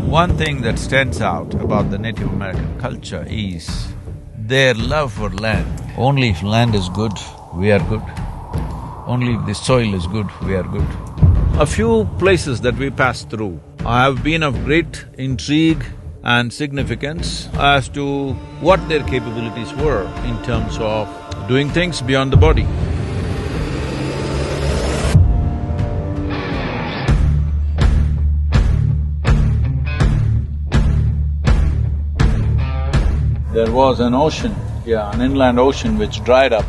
One thing that stands out about the Native American culture is their love for land. Only if land is good, we are good. Only if the soil is good, we are good. A few places that we passed through have been of great intrigue and significance as to what their capabilities were in terms of doing things beyond the body. There was an ocean, an inland ocean which dried up.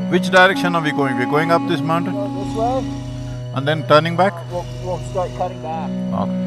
Which direction are we going? We're going up this mountain? This way. And then turning back? We'll start cutting back. Okay.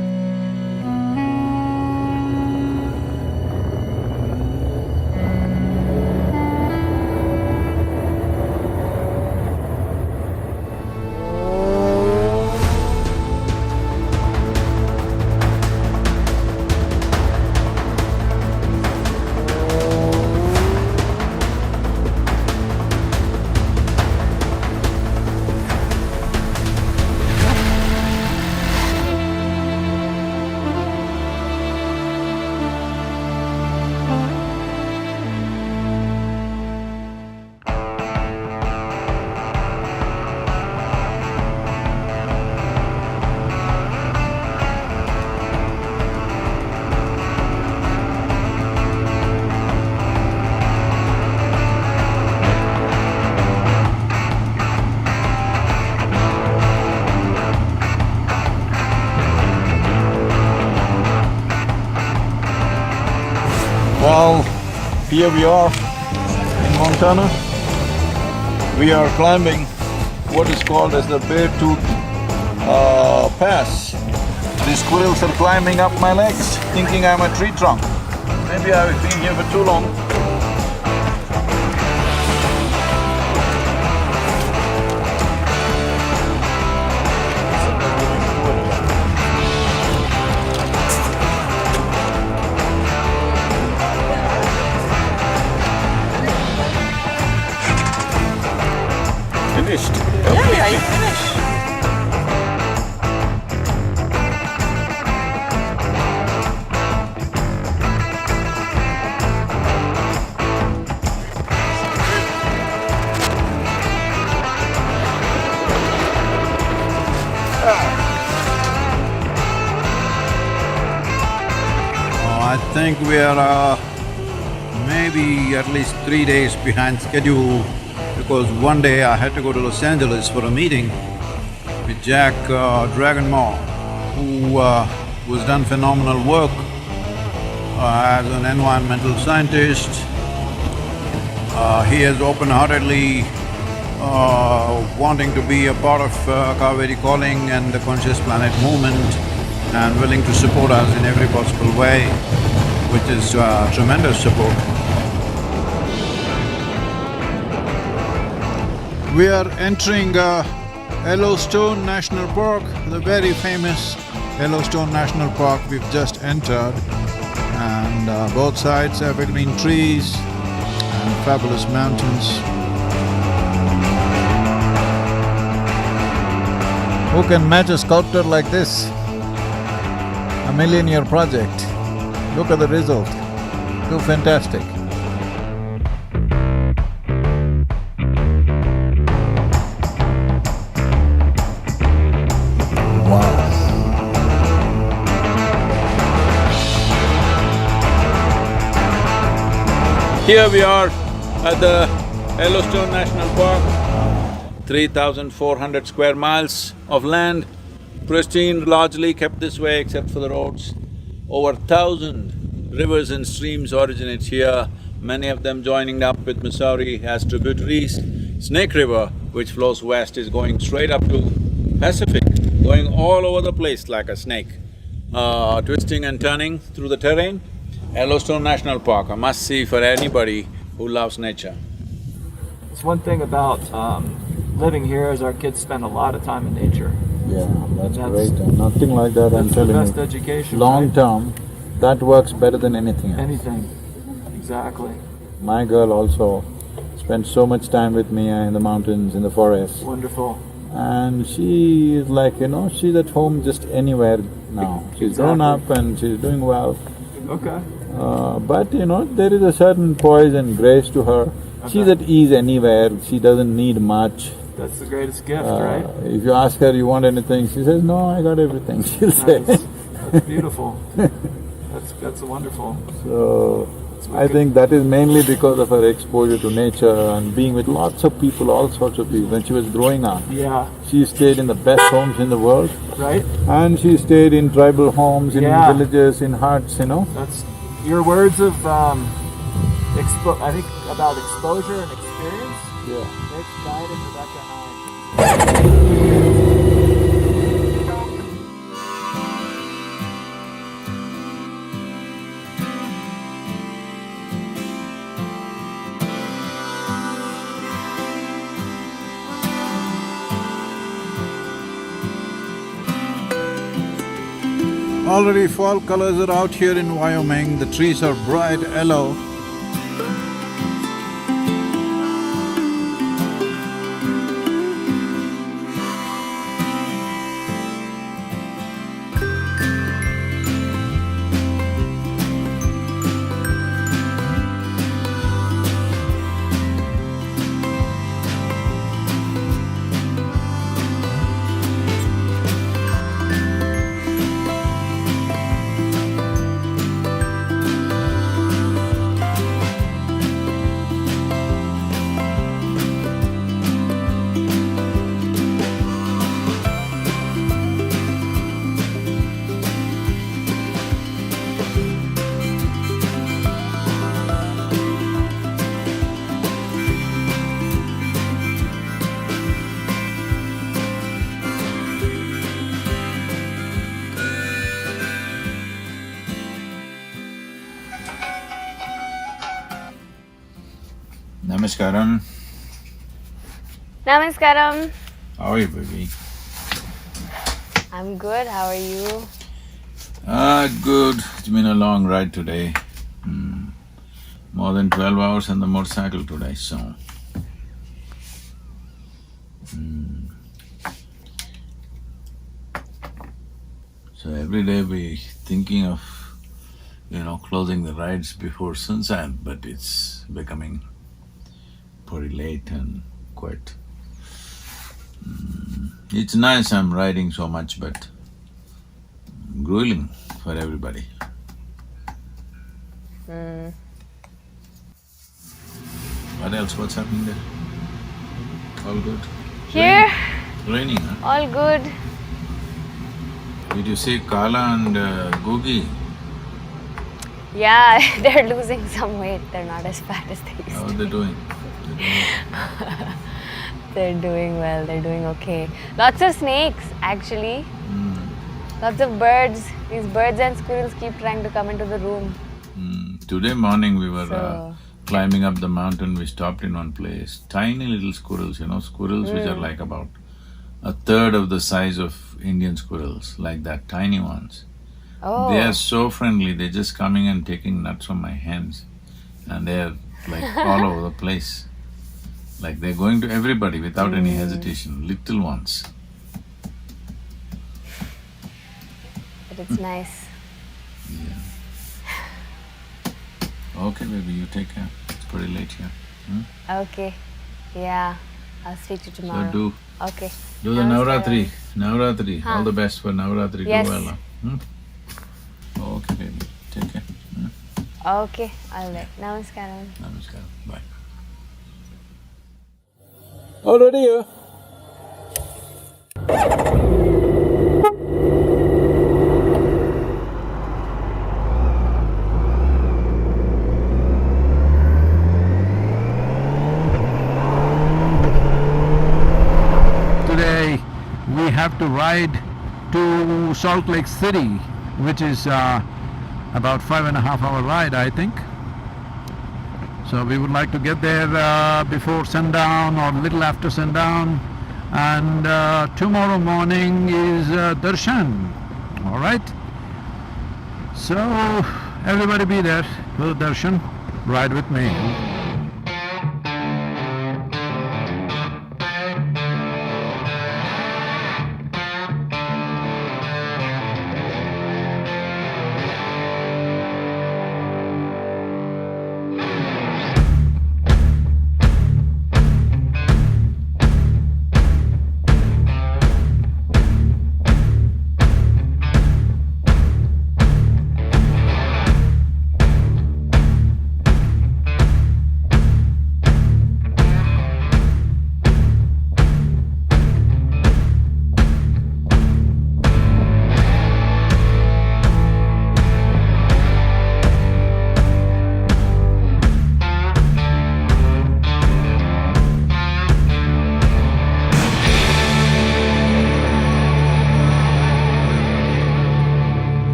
Well, here we are in Montana. We are climbing what is called as the Beartooth Pass. These squirrels are climbing up my legs, thinking I'm a tree trunk. Maybe I've been here for too long. Finished. Yeah, you finished. I think we are maybe at least 3 days behind schedule because one day I had to go to Los Angeles for a meeting with Jack Dragonmore, who's done phenomenal work as an environmental scientist. He has open-heartedly wanting to be a part of Kaveri Calling and the Conscious Planet movement and willing to support us in every possible way, which is tremendous support. We are entering Yellowstone National Park, the very famous Yellowstone National Park we've just entered, and both sides evergreen trees and fabulous mountains. Who can match a sculptor like this? A million-year project. Look at the result. Too fantastic. Here we are at the Yellowstone National Park, 3,400 square miles of land, pristine, largely kept this way except for the roads. Over 1,000 rivers and streams originate here, many of them joining up with Missouri as tributaries. Snake River, which flows west, is going straight up to Pacific. going all over the place like a snake, twisting and turning through the terrain. Yellowstone National Park, a must-see for anybody who loves nature. It's one thing about living here is our kids spend a lot of time in nature. Yeah, that's That's- great. Nothing like that, I'm That's the telling best you. education, Long right? term, that works better than anything else. Anything, exactly. My girl also spends so much time with me in the mountains, in the forest. Wonderful. And she is like, she's at home just anywhere now. She's grown up and she's doing well. Okay. But there is a certain poise and grace to her. She's Okay. at ease anywhere, she doesn't need much. That's the greatest gift, right? If you ask her, you want anything, she says, no, I got everything, she'll say. That's beautiful. That's wonderful. So, I think that is mainly because of her exposure to nature and being with lots of people, all sorts of people. When she was growing up, Yeah, she stayed in the best homes in the world, right? and she stayed in tribal homes, in Yeah. villages, in huts, That's your words of, I think about exposure and experience. Yeah. It's guided Rebecca and I. Already fall colors are out here in Wyoming, the trees are bright yellow. Namaskaram. Namaskaram. How are you, baby? I'm good. How are you? Good. It's been a long ride today. More than 12 hours on the motorcycle today, so… So every day we thinking of, closing the rides before sunset, but it's becoming pretty late and quite… It's nice I'm riding so much, but grueling for everybody. What else? What's happening there? All good? Here, Raining, huh? all good. Did you see Kala and Googie? Yeah, they're losing some weight. They're not as fat as they used How to are they be. doing? They're doing well. They're doing okay. Lots of snakes, actually. Lots of birds. These birds and squirrels keep trying to come into the room. Today morning we were So- climbing up the mountain, we stopped in one place. Tiny little squirrels, squirrels which are like about a third of the size of Indian squirrels, like that, tiny ones. Oh. They are so friendly, they're just coming and taking nuts from my hands. And they're like all over the place. Like they're going to everybody without any hesitation, little ones. But it's nice. Okay, baby, you take care. It's pretty late here. Okay. Yeah. I'll speak to you tomorrow. So do Okay. the Navratri. Navratri. All Huh. the best for Navratri. Yes. Do well. Okay, baby. Take care. Okay. All right. Namaskaram. Namaskaram. Bye. Already here? Today, we have to ride to Salt Lake City, which is about 5.5 hour ride, I think. So we would like to get there before sundown or little after sundown, and tomorrow morning is Darshan, all right? So everybody be there for the Darshan, ride with me.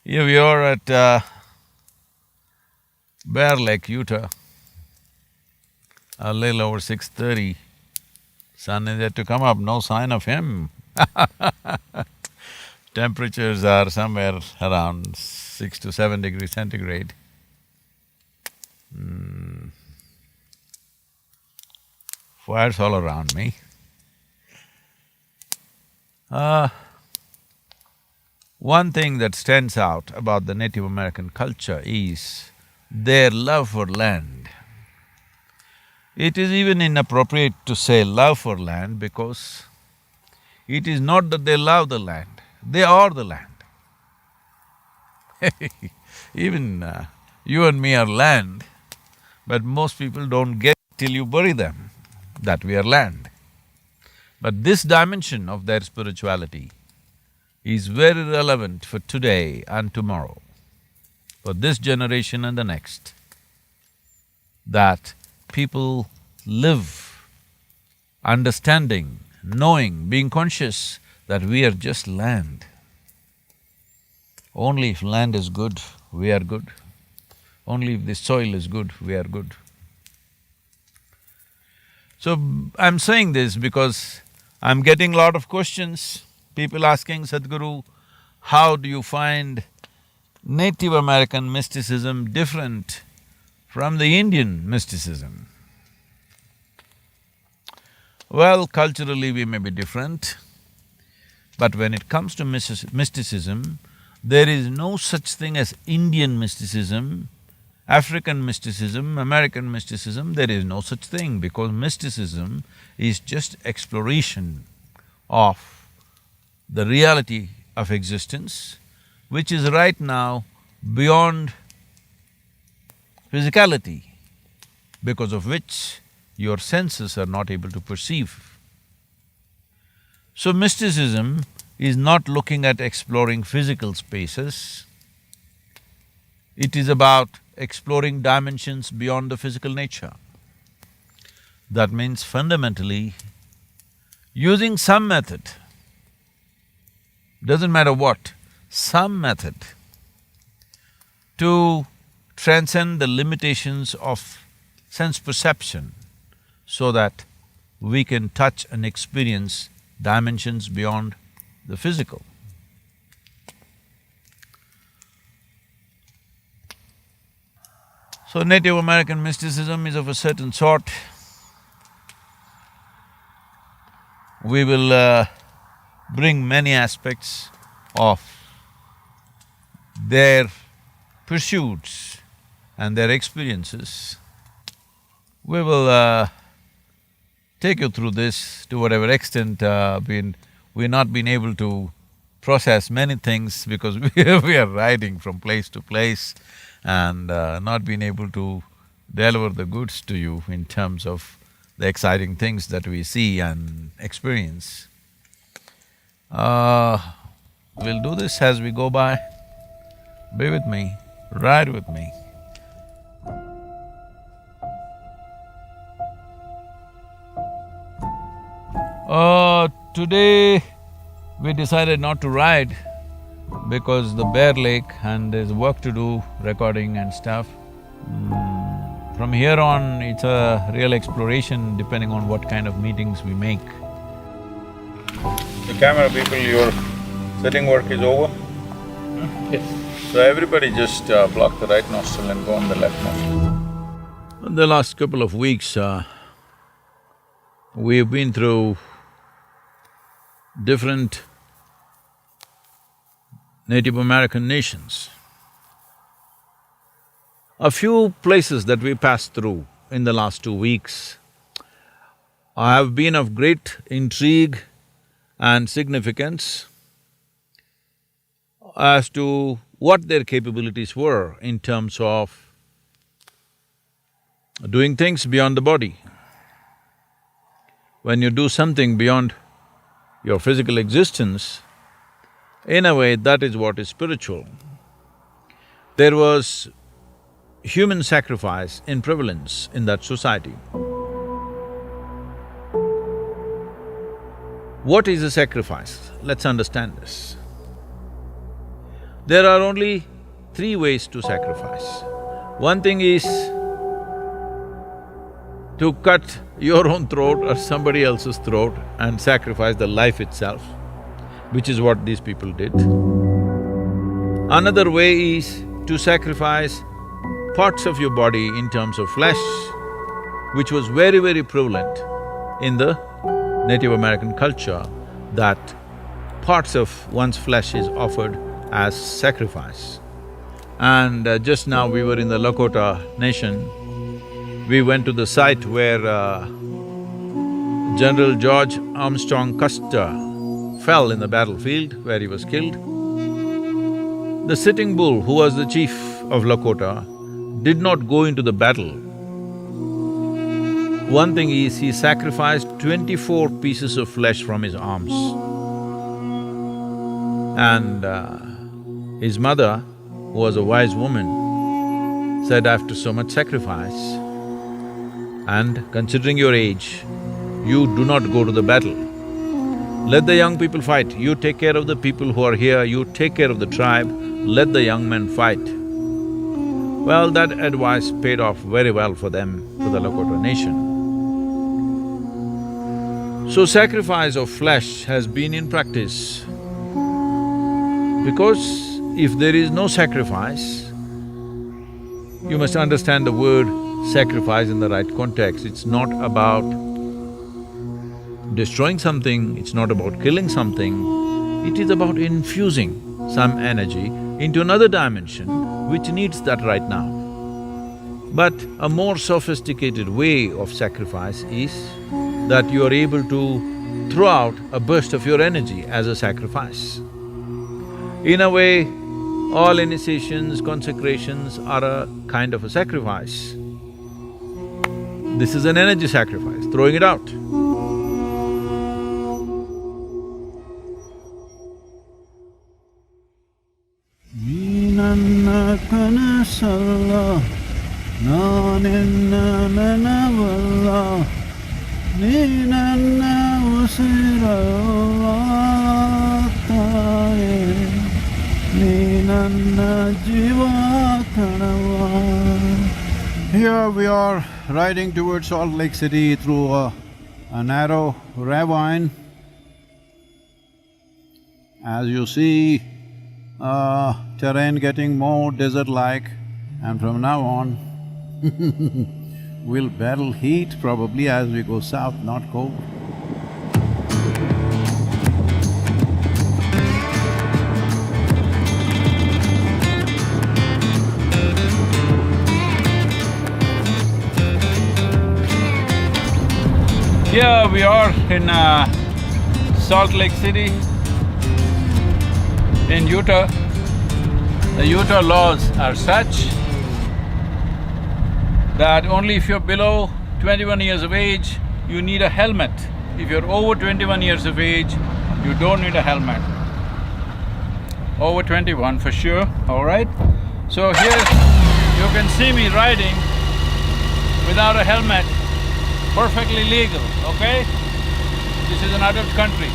Here we are at Bear Lake, Utah, a little over 6:30. Sun is yet to come up, no sign of him. Temperatures are somewhere around 6 to 7 degrees centigrade. Fires all around me. One thing that stands out about the Native American culture is their love for land. It is even inappropriate to say love for land because it is not that they love the land, they are the land. Even you and me are land, but most people don't get till you bury them that we are land. But this dimension of their spirituality is very relevant for today and tomorrow, for this generation and the next, that people live understanding, knowing, being conscious that we are just land. Only if land is good, we are good. Only if the soil is good, we are good. So, I'm saying this because I'm getting a lot of questions. People asking, Sadhguru, how do you find Native American mysticism different from the Indian mysticism? Well, culturally we may be different, but when it comes to mysticism, there is no such thing as Indian mysticism, African mysticism, American mysticism, there is no such thing because mysticism is just exploration of the reality of existence, which is right now beyond physicality, because of which your senses are not able to perceive. So mysticism is not looking at exploring physical spaces, it is about exploring dimensions beyond the physical nature. That means fundamentally, using some method, doesn't matter what, some method to transcend the limitations of sense perception so that we can touch and experience dimensions beyond the physical. So Native American mysticism is of a certain sort. We will bring many aspects of their pursuits and their experiences. We will take you through this to whatever extent we've not been able to process many things because we are riding from place to place and not been able to deliver the goods to you in terms of the exciting things that we see and experience. We'll do this as we go by. Be with me, ride with me. Today, we decided not to ride because the Bear Lake and there's work to do, recording and stuff. From here on, it's a real exploration depending on what kind of meetings we make. The camera people, your setting work is over? Yes. So everybody just block the right nostril and go on the left nostril. In the last couple of weeks, we've been through different Native American nations. A few places that we passed through in the last 2 weeks have been of great intrigue and significance as to what their capabilities were in terms of doing things beyond the body. When you do something beyond your physical existence, in a way, that is what is spiritual. There was human sacrifice in prevalence in that society. What is a sacrifice? Let's understand this. There are only 3 ways to sacrifice. One thing is to cut your own throat or somebody else's throat and sacrifice the life itself, which is what these people did. Another way is to sacrifice parts of your body in terms of flesh, which was very, very prevalent in the Native American culture, that parts of one's flesh is offered as sacrifice. And just now we were in the Lakota Nation. We went to the site where General George Armstrong Custer fell in the battlefield where he was killed. The Sitting Bull, who was the chief of Lakota, did not go into the battle. One thing is, he sacrificed 24 pieces of flesh from his arms. And his mother, who was a wise woman, said, after so much sacrifice and considering your age, you do not go to the battle. Let the young people fight, you take care of the people who are here, you take care of the tribe, let the young men fight. Well, that advice paid off very well for them, for the Lakota nation. So sacrifice of flesh has been in practice because if there is no sacrifice, you must understand the word sacrifice in the right context. It's not about destroying something, it's not about killing something, it is about infusing some energy into another dimension which needs that right now. But a more sophisticated way of sacrifice is that you are able to throw out a burst of your energy as a sacrifice. In a way, all initiations, consecrations are a kind of a sacrifice. This is an energy sacrifice, throwing it out. Neenanna kanasalla, naanenna nanavalla, neenanna usiralla taye, neenanna jiva kanava. Here we are riding towards Salt Lake City through a narrow ravine. As you see, terrain getting more desert-like, and from now on we'll battle heat probably as we go south, not cold. Here we are in Salt Lake City in Utah. The Utah laws are such that only if you're below 21 years of age, you need a helmet. If you're over 21 years of age, you don't need a helmet. Over 21 for sure, all right? So here you can see me riding without a helmet, perfectly legal, okay? This is an adult country.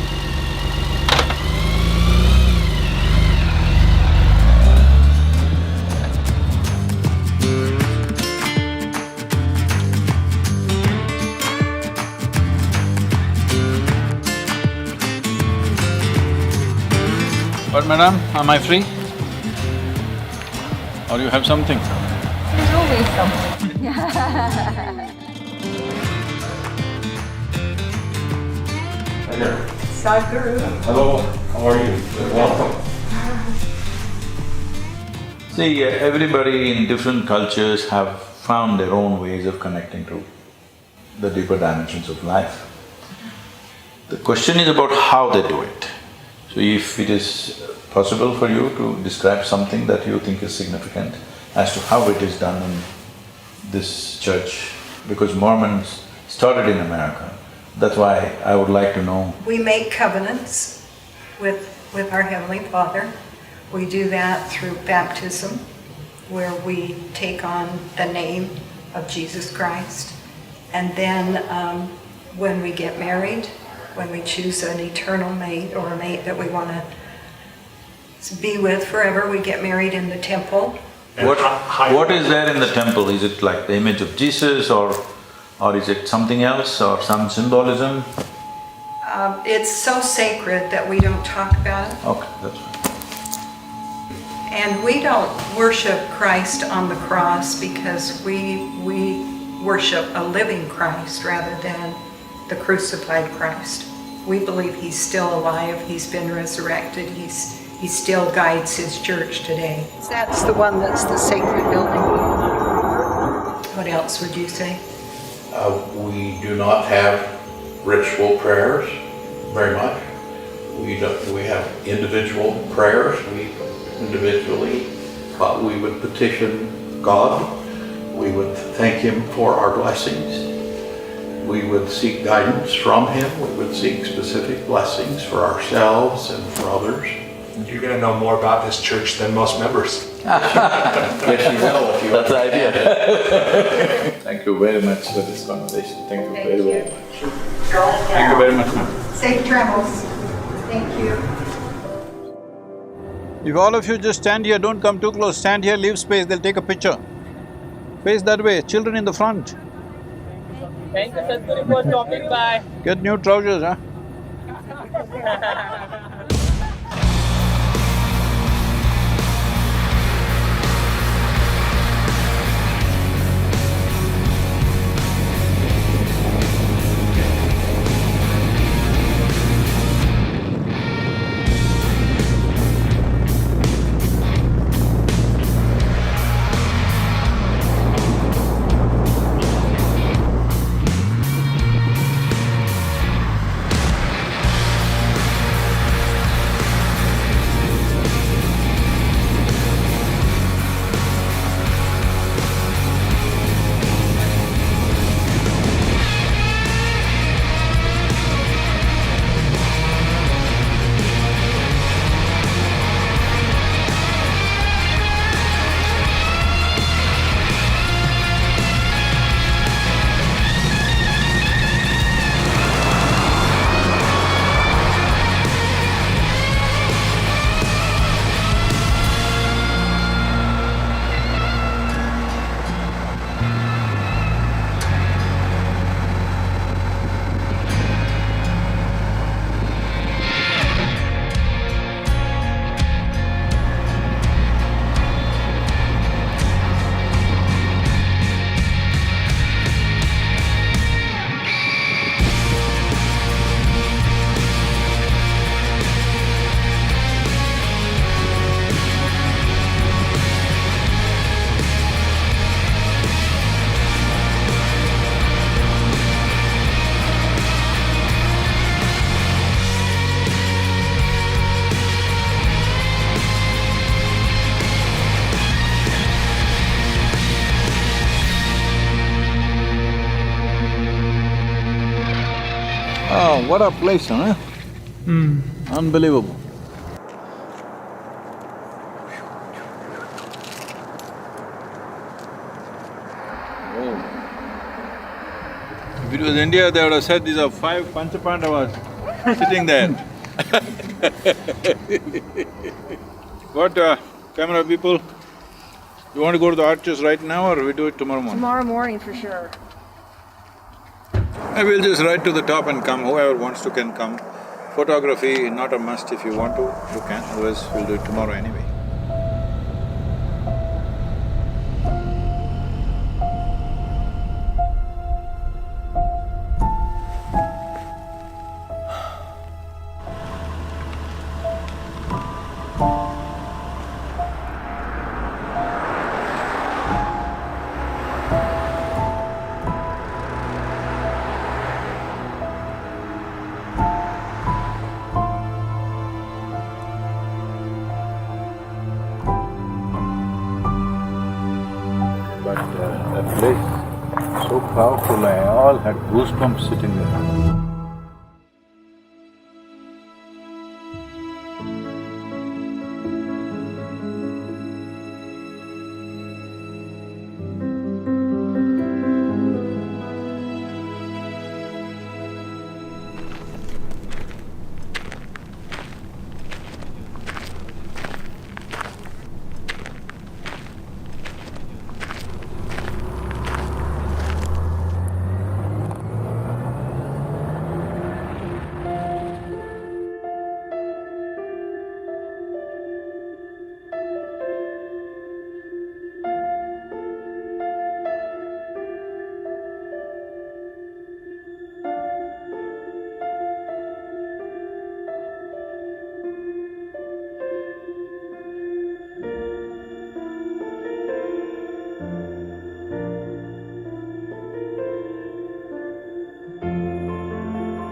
But madam, am I free? Or you have something? There's always something. Sadhguru. Hello, how are you? Welcome. See, everybody in different cultures have found their own ways of connecting to the deeper dimensions of life. The question is about how they do it. So if it is possible for you to describe something that you think is significant as to how it is done in this church, because Mormons started in America, that's why I would like to know. We make covenants with our Heavenly Father. We do that through baptism, where we take on the name of Jesus Christ. And then when we get married, when we choose an eternal mate or a mate that we want to be with forever, we get married in the temple. What is there in the temple? Is it like the image of Jesus or is it something else or some symbolism? It's so sacred that we don't talk about it. Okay, that's fine. And we don't worship Christ on the cross because we worship a living Christ rather than the crucified Christ. We believe he's still alive, he's been resurrected, he still guides his church today. That's the one that's the sacred building. What else would you say? We do not have ritual prayers very much. We have individual prayers. We would petition God. We would thank Him for our blessings. We would seek guidance from Him. We would seek specific blessings for ourselves and for others. You're going to know more about this church than most members. Yes, you will if you That's the idea. Thank you very much for this conversation. Thank you very, very much. Go Thank you very much, ma'am. Safe travels. Thank you. If all of you just stand here, don't come too close, stand here, leave space, they'll take a picture. Face that way, children in the front. Thank you, Sadhguru, for stopping by. Get new trousers, huh? Oh, what a place, huh? Unbelievable. If it was India, they would have said these are 5 Panchapandavas sitting there. What, camera people, you want to go to the arches right now or we do it tomorrow morning? Tomorrow morning for sure. We'll just ride to the top and come, whoever wants to can come. Photography, not a must. If you want to, you can, otherwise we'll do it tomorrow anyway. But that place, so powerful, I all had goosebumps sitting there.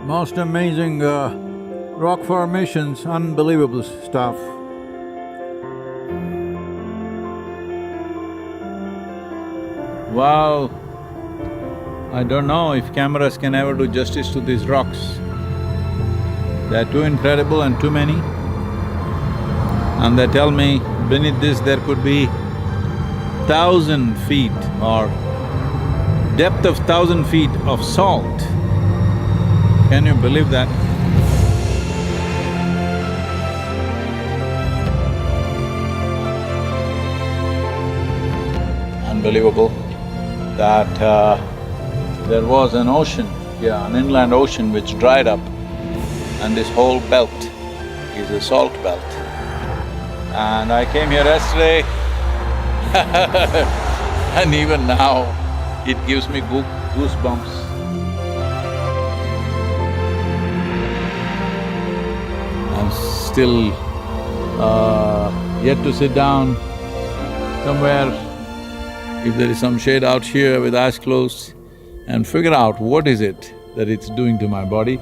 Most amazing rock formations, unbelievable stuff. Wow! I don't know if cameras can ever do justice to these rocks. They're too incredible and too many. And they tell me beneath this there could be 1,000 feet or depth of 1,000 feet of salt. Can you believe that? Unbelievable that there was an ocean, an inland ocean which dried up, and this whole belt is a salt belt. And I came here yesterday and even now it gives me goosebumps. I'm still yet to sit down somewhere, if there is some shade out here with eyes closed, and figure out what is it that it's doing to my body.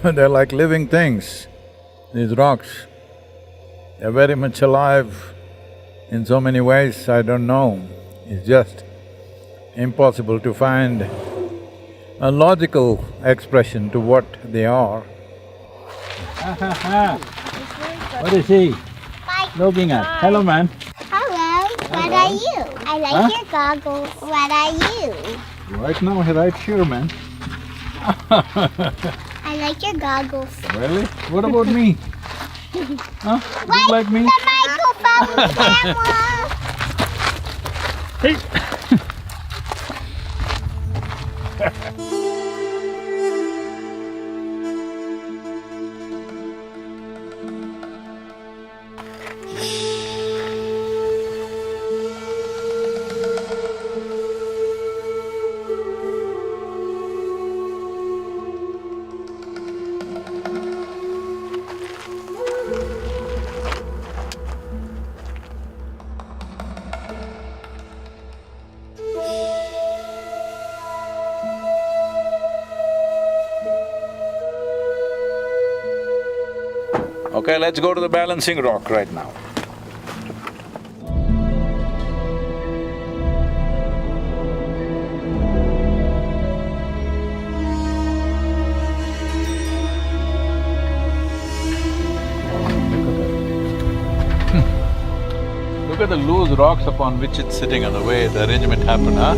They're like living things, these rocks. They're very much alive in so many ways, I don't know. It's just impossible to find a logical expression to what they are. What is he looking at? Hello, man. Hello, what are you? I like your goggles. What are you? Right now, right here, man. I like your goggles. Really? What about me? Huh? Look like me? The microphone camera! Hey! Okay, let's go to the balancing rock right now. Look at the loose rocks upon which it's sitting and the way the arrangement happened, huh?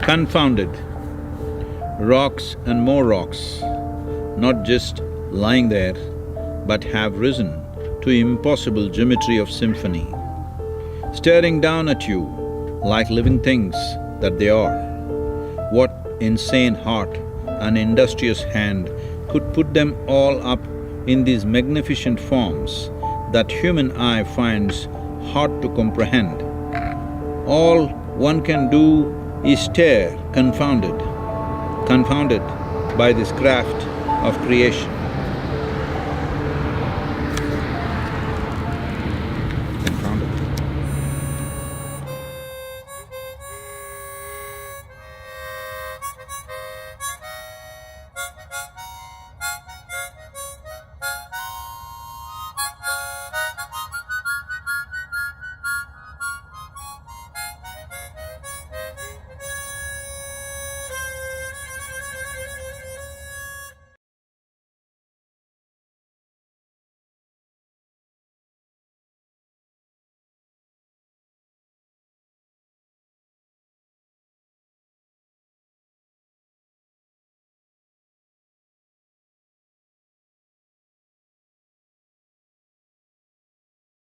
Confounded. Rocks and more rocks, not just lying there, but have risen to impossible geometry of symphony, staring down at you like living things that they are. What insane heart and industrious hand could put them all up in these magnificent forms that human eye finds hard to comprehend? All one can do is stare confounded by this craft of creation.